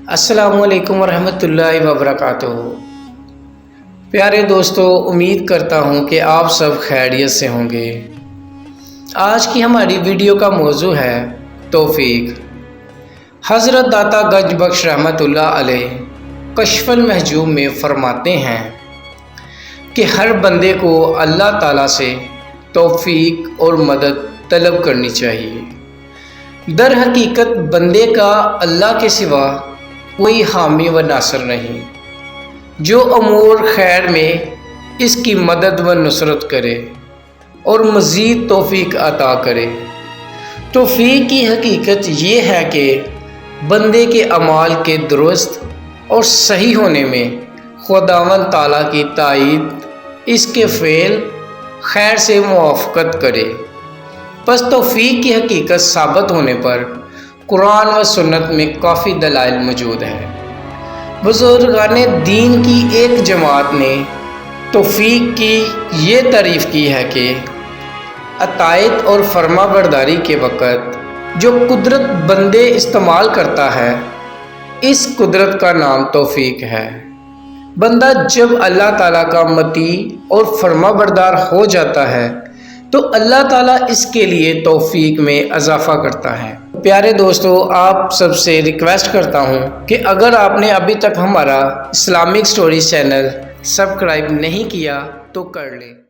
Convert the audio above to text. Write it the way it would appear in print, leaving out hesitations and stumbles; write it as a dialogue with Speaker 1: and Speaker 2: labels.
Speaker 1: السلام علیکم ورحمۃ اللہ وبرکاتہ۔ پیارے دوستو، امید کرتا ہوں کہ آپ سب خیریت سے ہوں گے۔ آج کی ہماری ویڈیو کا موضوع ہے توفیق۔ حضرت داتا گنج بخش رحمۃ اللہ علیہ کشف المحجوب میں فرماتے ہیں کہ ہر بندے کو اللہ تعالیٰ سے توفیق اور مدد طلب کرنی چاہیے۔ در حقیقت بندے کا اللہ کے سوا کوئی حامی و ناصر نہیں جو امور خیر میں اس کی مدد و نصرت کرے اور مزید توفیق عطا کرے۔ توفیق کی حقیقت یہ ہے کہ بندے کے اعمال کے درست اور صحیح ہونے میں خداوند تعالیٰ کی تائید اس کے فعل خیر سے موافقت کرے۔ پس توفیق کی حقیقت ثابت ہونے پر قرآن و سنت میں کافی دلائل موجود ہیں۔ بزرگان دین کی ایک جماعت نے توفیق کی یہ تعریف کی ہے کہ اطاعت اور فرما برداری کے وقت جو قدرت بندے استعمال کرتا ہے، اس قدرت کا نام توفیق ہے۔ بندہ جب اللہ تعالیٰ کا مطیع اور فرما بردار ہو جاتا ہے تو اللہ تعالیٰ اس کے لیے توفیق میں اضافہ کرتا ہے۔ پیارے دوستو، آپ سب سے ریکویسٹ کرتا ہوں کہ اگر آپ نے ابھی تک ہمارا اسلامک سٹوریز چینل سبسکرائب نہیں کیا تو کر لیں۔